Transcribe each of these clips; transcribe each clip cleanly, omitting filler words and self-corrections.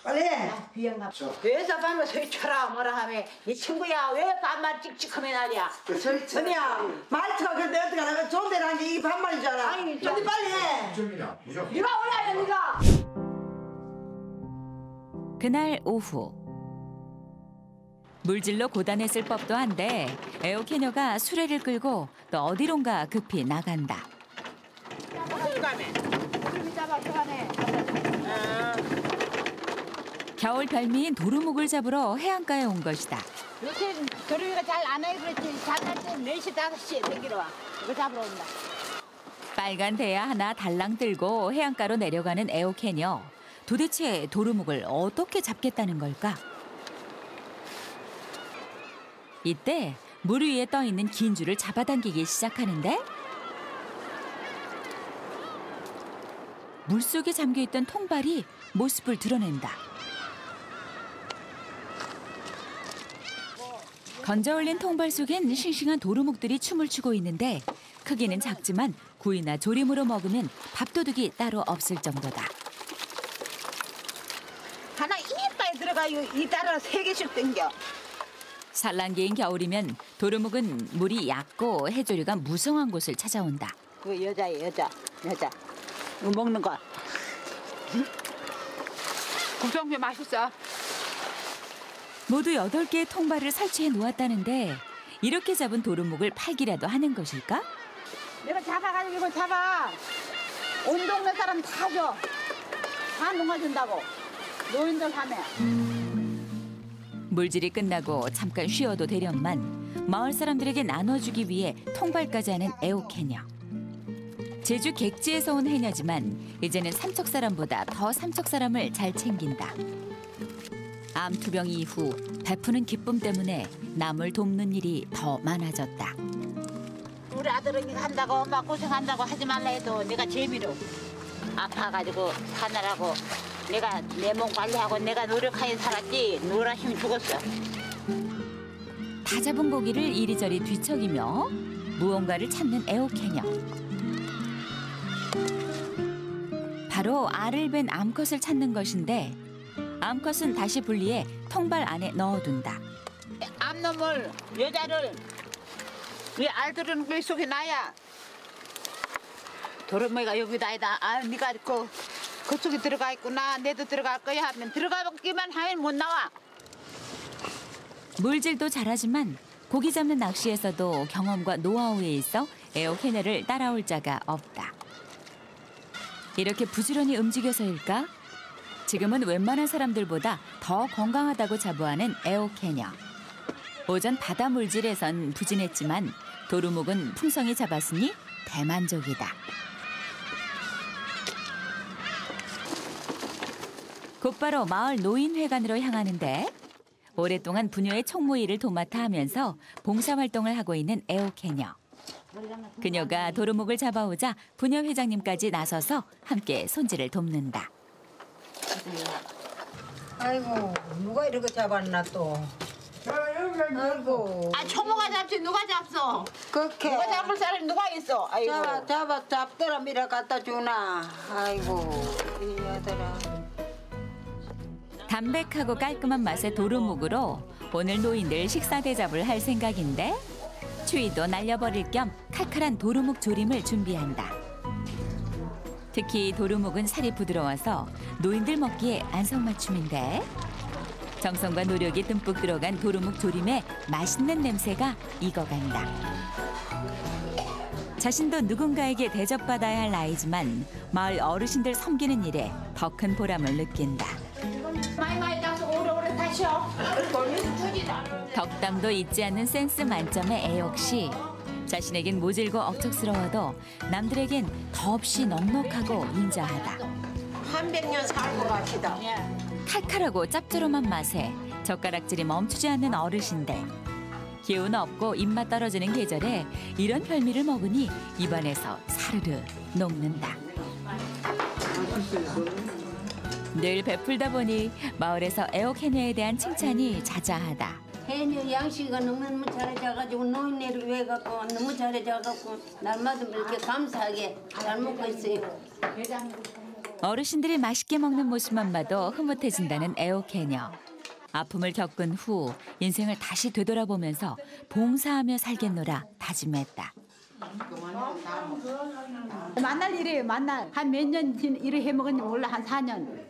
빨리. 비행가. 왜서 밤에 소리 쳐라 뭐라 하면 이 친구야 왜 반말 찍찍하면 난리야. 언니야 말투가 근데 어떻게 하나 좋은 데는 하는 게 이게 반말이잖아. 아니, 언니 빨리 해. 네가 올라야 네가. 그날 오후 물질로 고단했을 법도 한데 에어캐녀가 수레를 끌고 또 어디론가 급히 나간다. 겨울 별미인 도루묵을 잡으러 해안가에 온 것이다. 요새 도루미가 잘 안 해 그렇지. 잠깐 때 4시 5시에 댕기러 와. 이거 잡으러 온다. 빨간 대야 하나 달랑 들고 해안가로 내려가는 에어캐녀. 도대체 도루묵을 어떻게 잡겠다는 걸까? 이때 물 위에 떠 있는 긴 줄을 잡아당기기 시작하는데 물속에 잠겨있던 통발이 모습을 드러낸다. 건져올린 통발 속엔 싱싱한 도루묵들이 춤을 추고 있는데 크기는 작지만 구이나 조림으로 먹으면 밥도둑이 따로 없을 정도다. 하나 이빨 들어가요. 이 따라 3개씩 땡겨. 산란기인 겨울이면 도루묵은 물이 얕고 해조류가 무성한 곳을 찾아온다. 그 여자예요, 여자. 이거 먹는 거. 국정비 맛있어. 모두 8개의 통발을 설치해 놓았다는데 이렇게 잡은 도루묵을 팔기라도 하는 것일까? 내가 잡아가지고 이거 잡아. 온 동네 사람 다 줘. 다 농아준다고. 노인들 하면. 물질이 끝나고 잠깐 쉬어도 되련만 마을 사람들에게 나눠주기 위해 통발까지 하는 에어캐녀. 제주 객지에서 온 해녀지만 이제는 삼척 사람보다 더 삼척 사람을 잘 챙긴다. 암투병 이후 베푸는 기쁨 때문에 남을 돕는 일이 더 많아졌다. 우리 아들은 한다고 엄마 고생한다고 하지 말라 해도 내가 재미로 아파가지고 사느라고 내가 내 몸 관리하고 내가 노력하여 살았지 노라시면 죽었어. 다 잡은 고기를 이리저리 뒤척이며 무언가를 찾는 에어캐녀. 바로 알을 벤 암컷을 찾는 것인데 암컷은 다시 분리해 통발 안에 넣어둔다. 암놈을 여자를 이 알들은 그 속에 놔야 도루묵이가 여기다 아 네가 그 속에 들어가 있구나 내도 들어갈 거야 하면 들어가기만 하면 못 나와. 물질도 잘하지만 고기 잡는 낚시에서도 경험과 노하우에 있어 에어캐녀를 따라올 자가 없다. 이렇게 부지런히 움직여서일까? 지금은 웬만한 사람들보다 더 건강하다고 자부하는 에어캐녀. 오전 바다 물질에선 부진했지만 도루묵은 풍성히 잡았으니 대만족이다. 곧바로 마을 노인회관으로 향하는데 오랫동안 부녀의 총무 일을 도맡아 하면서 봉사활동을 하고 있는 에어캐녀. 그녀가 도루묵을 잡아오자 부녀 회장님까지 나서서 함께 손질을 돕는다. 아이고 누가 이렇게 잡았나 또. 아이고. 아 총무가 잡지 누가 잡소? 그렇게. 누가 잡을 사람이 누가 있어? 아이고. 잡더라 미라 갖다 주나. 아이고 이 아들아. 담백하고 깔끔한 맛의 도루묵으로 오늘 노인들 식사 대접을 할 생각인데 추위도 날려버릴 겸 칼칼한 도루묵 조림을 준비한다. 특히 도루묵은 살이 부드러워서 노인들 먹기에 안성맞춤인데 정성과 노력이 듬뿍 들어간 도루묵 조림에 맛있는 냄새가 익어간다. 자신도 누군가에게 대접받아야 할 나이지만 마을 어르신들 섬기는 일에 더 큰 보람을 느낀다. 많이 따서 오래오래 타셔. 덕담도 잊지 않는 센스 만점의 애옥 씨. 자신에겐 모질고 억척스러워도 남들에겐 더없이 넉넉하고 인자하다. 300년 살고 갑시다. 칼칼하고 짭조름한 맛에 젓가락질이 멈추지 않는 어르신들. 기운 없고 입맛 떨어지는 계절에 이런 별미를 먹으니 입안에서 사르르 녹는다. 늘 베풀다 보니 마을에서 애옥해녀에 대한 칭찬이 자자하다. 해녀 양식이가 너무 잘해져가지고 노인네를 위해 갖고 너무 잘해져가지고 날마다 이렇게 감사하게 잘 먹고 있어요. 어르신들이 맛있게 먹는 모습만 봐도 흐뭇해진다는 애옥해녀. 아픔을 겪은 후 인생을 다시 되돌아보면서 봉사하며 살겠노라 다짐했다. 만날 일이에요. 만날. 한 몇 년 일을 해먹었는지 몰라. 한 4년.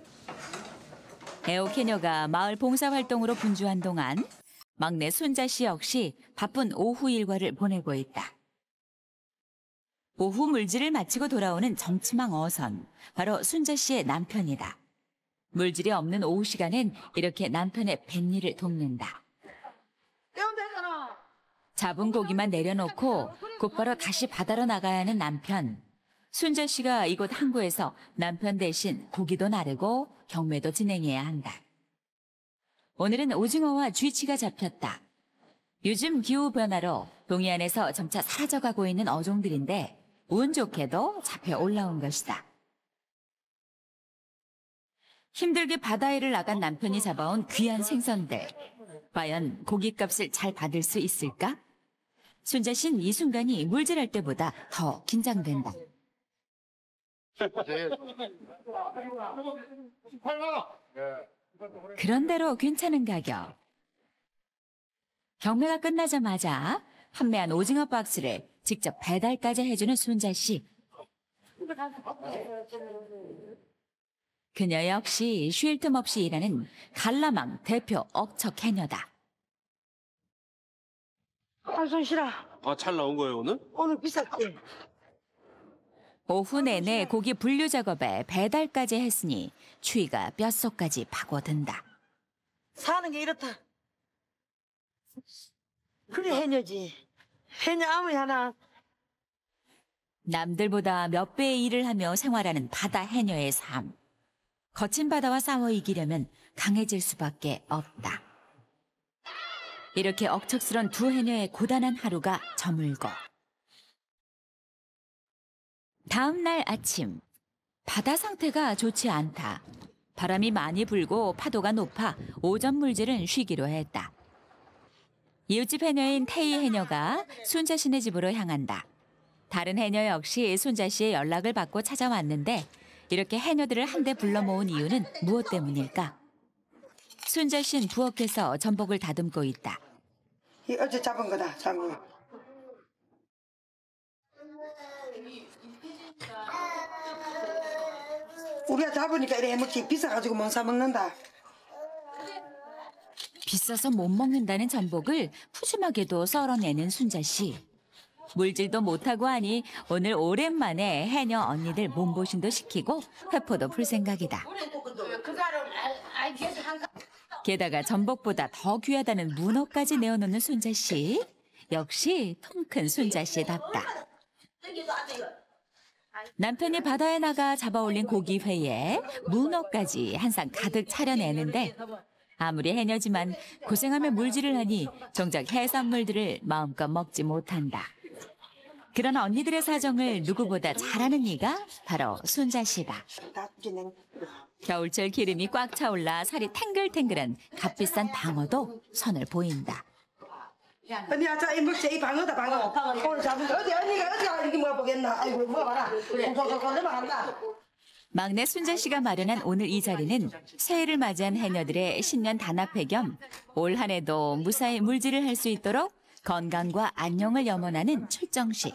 애옥해녀가 마을 봉사활동으로 분주한 동안 막내 순자 씨 역시 바쁜 오후 일과를 보내고 있다. 오후 물질을 마치고 돌아오는 정치망 어선, 바로 순자 씨의 남편이다. 물질이 없는 오후 시간엔 이렇게 남편의 뱃일을 돕는다. 잡은 고기만 내려놓고 곧바로 다시 바다로 나가야 하는 남편. 순자 씨가 이곳 항구에서 남편 대신 고기도 나르고 경매도 진행해야 한다. 오늘은 오징어와 쥐치가 잡혔다. 요즘 기후변화로 동해안에서 점차 사라져가고 있는 어종들인데 운 좋게도 잡혀 올라온 것이다. 힘들게 바다일을 나간 남편이 잡아온 귀한 생선들. 과연 고깃값을 잘 받을 수 있을까? 순자 씨는 이 순간이 물질할 때보다 더 긴장된다. 그런대로 괜찮은 가격. 경매가 끝나자마자 판매한 오징어 박스를 직접 배달까지 해주는 순자 씨. 그녀 역시 쉴 틈 없이 일하는 갈라망 대표 억척 해녀다. 손 싫어. 아, 잘 나온 거예요, 오늘? 오늘 비쌌지. 오후 내내 고기 분류 작업에 배달까지 했으니 추위가 뼛속까지 파고든다. 사는 게 이렇다. 그래 해녀지. 해녀 아무리 하나. 남들보다 몇 배의 일을 하며 생활하는 바다 해녀의 삶. 거친 바다와 싸워 이기려면 강해질 수밖에 없다. 이렇게 억척스런 두 해녀의 고단한 하루가 저물고 다음 날 아침, 바다 상태가 좋지 않다. 바람이 많이 불고 파도가 높아 오전 물질은 쉬기로 했다. 이웃집 해녀인 태희 해녀가 순자 씨네 집으로 향한다. 다른 해녀 역시 순자 씨의 연락을 받고 찾아왔는데 이렇게 해녀들을 한데 불러 모은 이유는 무엇 때문일까? 순자 씨는 부엌에서 전복을 다듬고 있다. 이 어제 잡은 거다, 잡은 거. 우리가 잡으니까 이래 해먹지 비싸가지고 못 사 먹는다. 비싸서 못 먹는다는 전복을 푸짐하게도 썰어내는 순자 씨. 물질도 못하고 하니 오늘 오랜만에 해녀 언니들 몸보신도 시키고 회포도 풀 생각이다. 게다가 전복보다 더 귀하다는 문어까지 내어놓는 순자 씨. 역시 통 큰 순자 씨답다. 남편이 바다에 나가 잡아올린 고기 회에 문어까지 한 상 가득 차려내는데 아무리 해녀지만 고생하며 물질을 하니 정작 해산물들을 마음껏 먹지 못한다. 그런 언니들의 사정을 누구보다 잘 아는 이가 바로 순자 씨다. 겨울철 기름이 꽉 차올라 살이 탱글탱글한 값비싼 방어도 선을 보인다. 언니야, 자, 이 먹자. 이 방어다, 방어. 오늘 잡은 거. 어디, 언니가 이렇게 먹어보겠나. 아이고, 먹어봐라. 그래. 넘어간다. 막내 순자 씨가 마련한 오늘 이 자리는 새해를 맞이한 해녀들의 신년 단합회 겸 올 한 해도 무사히 물질을 할 수 있도록 건강과 안녕을 염원하는 출정식.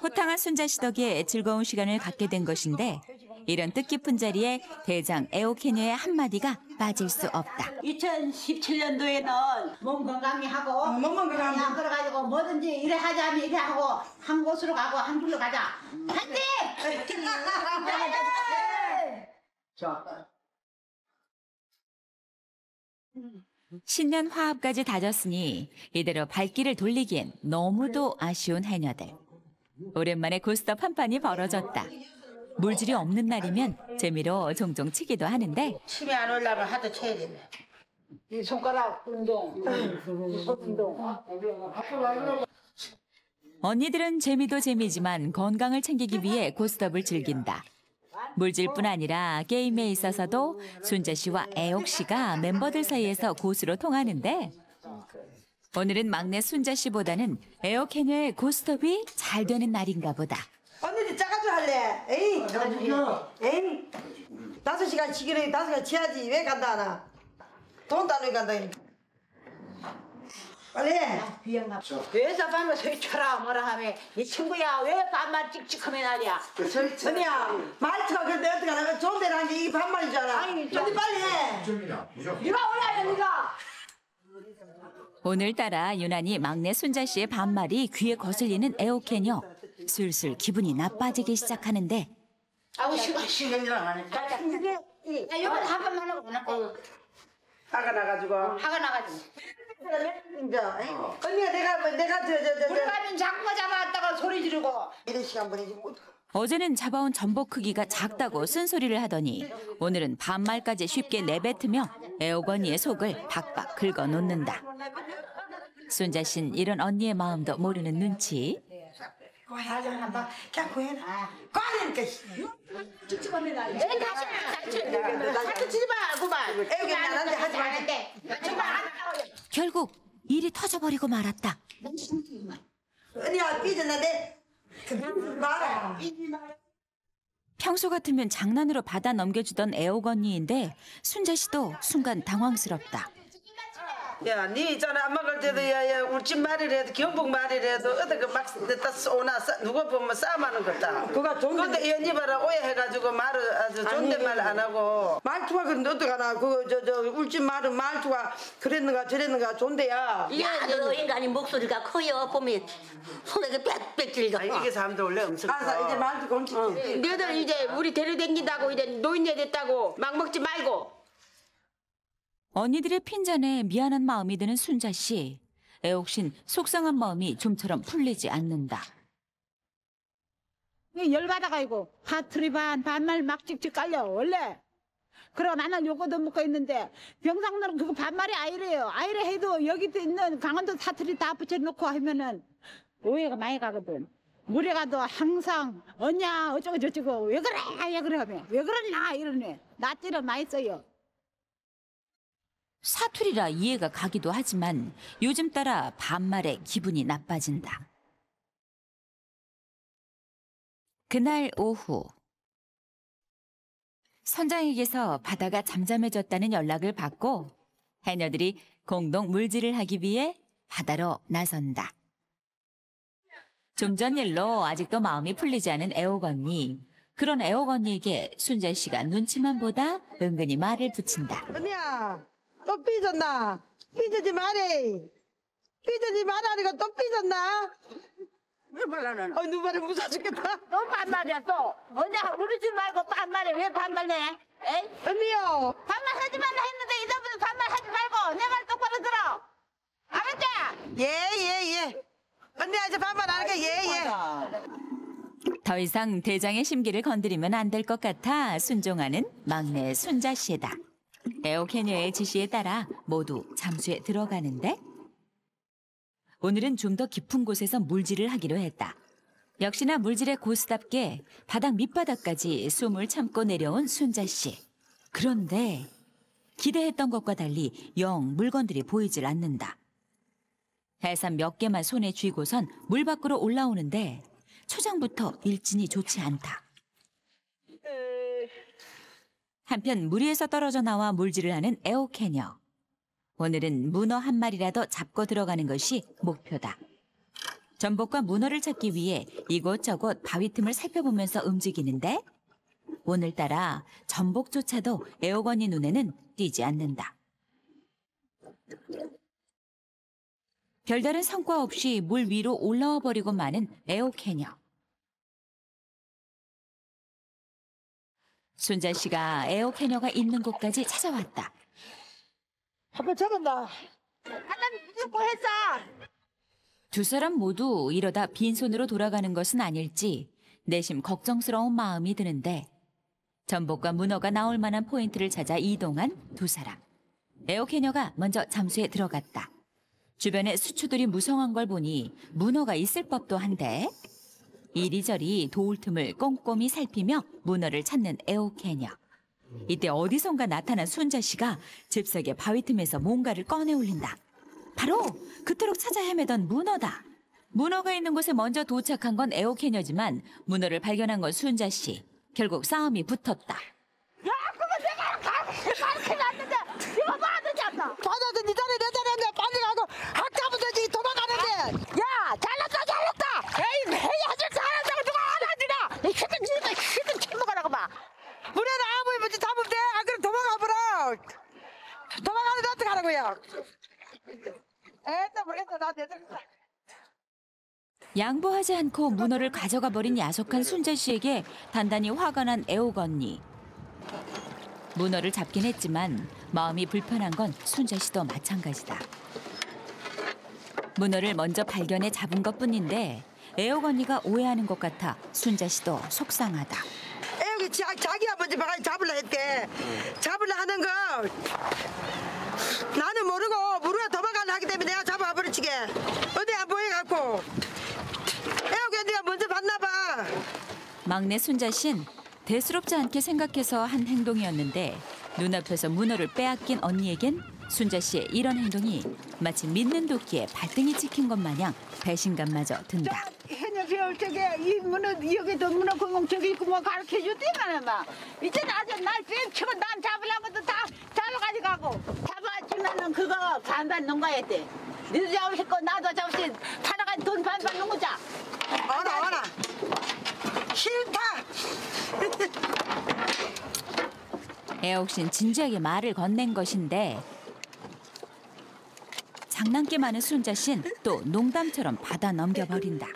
호탕한 순자 씨 덕에 즐거운 시간을 갖게 된 것인데 이런 뜻깊은 자리에 대장 애옥해녀의 한마디가 빠질 수 없다. 2017년도에는 몸 건강히 하고 몸 건강히 안 걸어가지고 뭐든지 이래 하자면 이래 하고 한 곳으로 가고 한 줄로 가자. 화이팅! 신년 화합까지 다졌으니 이대로 발길을 돌리기엔 너무도 아쉬운 해녀들. 오랜만에 고스톱 한 판이 벌어졌다. 물질이 없는 날이면 재미로 종종 치기도 하는데 침이 안 올라면 하도 쳐야 되네. 이 손가락 운동. 언니들은 재미도 재미지만 건강을 챙기기 위해 고스톱을 즐긴다. 물질뿐 아니라 게임에 있어서도 순자 씨와 애옥 씨가 멤버들 사이에서 고수로 통하는데 오늘은 막내 순자 씨보다는 애옥 해녀의 고스톱이 잘 되는 날인가 보다. 언니들 짜가지고 할래. 에이. 에이. 5시간 치기로 5시간 치야지. 왜 간다 하나? 돈도 안 왜 간다. 빨리 해. 왜서 밤에 소리 쳐라 뭐라 하면 이 친구야 왜 반말 찍찍하면 하냐. 언니야 말투가 근데 어떻게 하나? 좋은 데는 한게 이게 반말이잖아. 아니 빨리 해. 네가 올라야 네가. 오늘따라 유난히 막내 순자 씨의 반말이 귀에 거슬리는 애호캐녀. 슬슬 기분이 나빠지기 시작하는데 아우 신경질을 안 하네. 야 이번에 한 번만 하고 화가 나가지고. 화가 나가지고. 이제 언니가 내가 우리 가면 자꾸 잡아왔다가 소리 지르고. 이런 시간 보내지 못. 어제는 잡아온 전복 크기가 작다고 쓴소리를 하더니 오늘은 반말까지 쉽게 내뱉으며 애호건이의 속을 박박 긁어놓는다. 순자 씨는 이런 언니의 마음도 모르는 눈치. 하자 한번 그냥 구해라. 꺼내니까. 내 다시 치지 마 그만. 애기 나한테 하지 말는데. 결국 일이 터져버리고 말았다. 언니야 삐졌는데 말아. 평소 같으면 장난으로 받아 넘겨주던 애호건이인데 순자 씨도 순간 당황스럽다. 야, 니 있잖아 안 먹을 때도 야야 울집 말이라도 경북 말이라도 어떻게 막 냈다 쏘나 누가 보면 싸움하는 거다. 그거 좋은데. 근데 연이 봐라 오해해가지고 말을 아주 존댓말 안 하고. 말투가 근데 어떡하나 저 울집 말은 말투가 그랬는가 저랬는가 존대야. 야, 너 인간이 목소리가 커요. 보면 손에 빽빽 찔려. 이게 사람들 원래 엄청. 알았어 이제 말투가 엄청. 너희들 이제 우리 데려댕긴다고 이제 노인네 됐다고 막 먹지 말고. 언니들의 핀잔에 미안한 마음이 드는 순자 씨. 애옥신 속상한 마음이 좀처럼 풀리지 않는다. 열받아가지고 사투리 반말 막 찍찍 깔려 원래. 그러고 나는 요거도 먹고 있는데 병상들은 그거 반말이 아니래요. 아이래 해도 여기 있는 강원도 사투리 다 붙여놓고 하면은 오해가 많이 가거든. 물에 가도 항상 언냐 어쩌고 저쩌고 왜 그래 하면 왜 그러냐 이러네. 낯질은 많이 써요. 사투리라 이해가 가기도 하지만 요즘 따라 반말에 기분이 나빠진다. 그날 오후 선장에게서 바다가 잠잠해졌다는 연락을 받고 해녀들이 공동 물질을 하기 위해 바다로 나선다. 좀 전 일로 아직도 마음이 풀리지 않은 애옥언니. 그런 애옥언니에게 순자 씨가 눈치만 보다 은근히 말을 붙인다. 언니야 또 삐졌나? 삐지지 말해. 삐지지 말라니까 또 삐졌나? 왜 말하는? 누 말에 무서워 죽겠다. 너 반말이야 또. 언제 우리지 말고 반말해. 왜 반말해? 에이? 언니요. 반말하지 말라 했는데 이제부터 반말하지 말고 내 말 똑바로 들어. 알았지? 예. 언니 아직 반말 안 하니까 예. 더 이상 대장의 심기를 건드리면 안 될 것 같아 순종하는 막내 순자 씨다. 애옥해녀의 지시에 따라 모두 잠수에 들어가는데 오늘은 좀 더 깊은 곳에서 물질을 하기로 했다. 역시나 물질의 고수답게 바닥 밑바닥까지 숨을 참고 내려온 순자 씨. 그런데 기대했던 것과 달리 영 물건들이 보이질 않는다. 해삼 몇 개만 손에 쥐고선 물 밖으로 올라오는데 초장부터 일진이 좋지 않다. 한편 물 위에서 떨어져 나와 물질을 하는 애옥해녀. 오늘은 문어 한 마리라도 잡고 들어가는 것이 목표다. 전복과 문어를 찾기 위해 이곳저곳 바위 틈을 살펴보면서 움직이는데 오늘따라 전복조차도 애옥언니 눈에는 띄지 않는다. 별다른 성과 없이 물 위로 올라와 버리고 마는 애옥해녀. 순자 씨가 애옥해녀가 있는 곳까지 찾아왔다. 한번 잡았나? 하나님 무조건 했어. 두 사람 모두 이러다 빈손으로 돌아가는 것은 아닐지 내심 걱정스러운 마음이 드는데 전복과 문어가 나올 만한 포인트를 찾아 이동한 두 사람. 애옥해녀가 먼저 잠수에 들어갔다. 주변에 수초들이 무성한 걸 보니 문어가 있을 법도 한데 이리저리 도울 틈을 꼼꼼히 살피며 문어를 찾는 애옥해녀. 이때 어디선가 나타난 순자 씨가 잽싸게 바위 틈에서 뭔가를 꺼내 올린다. 바로 그토록 찾아 헤매던 문어다. 문어가 있는 곳에 먼저 도착한 건 애옥해녀지만 문어를 발견한 건 순자 씨. 결국 싸움이 붙었다. 야, 가르쳐 놨는데 이거 받아지 않나? 받아도 니 자리 내 자리 앉아 빨리 가고 학자부터 지금 도망가는데. 야 잘났다. 에이 해야지 잘한다고 누가 안 하지나? 히든 쳐먹으라고 봐. 물에는 아무 문제 잡으면 돼. 안 그럼 도망가 버려. 도망가는데 어떻게 하라고요? 에따 모르겠다. 나 대단하다. 양보하지 않고 문어를 가져가 버린 야속한 순자 씨에게 단단히 화가 난 애옥 언니. 문어를 잡긴 했지만 마음이 불편한 건 순자 씨도 마찬가지다. 문어를 먼저 발견해 잡은 것뿐인데 애옥 언니가 오해하는 것 같아 순자 씨도 속상하다. 애기 자기가 먼저 잡으려 했대. 잡으려 하는 거 나는 모르고 물에 도망가려 하기 때문에 내가 잡아버리지게. 어디 안 보여갖고. 애기 네가 먼저 봤나 봐. 막내 순자 씨는 대수롭지 않게 생각해서 한 행동이었는데 눈앞에서 문어를 빼앗긴 언니에겐 순자 씨의 이런 행동이 마치 믿는 도끼에 발등이 찍힌 것 마냥 배신감마저 든다. 해녀 저게 이 문어 여기도 문어 공공 저기 있고 뭐 가르쳐 줬더만 막 이제 아주 날 빼치고 난 잡으려고도 다 잡아가지고 가고 잡아주면은 그거 반반 농가했대. 니도 잡으실 거 나도 잡으실 하나가 돈 반반 농구자. 어라 싫다. 애옥 씨는 진지하게 말을 건넨 것인데 장난기 많은 순자 씨는 또 농담처럼 받아 넘겨버린다.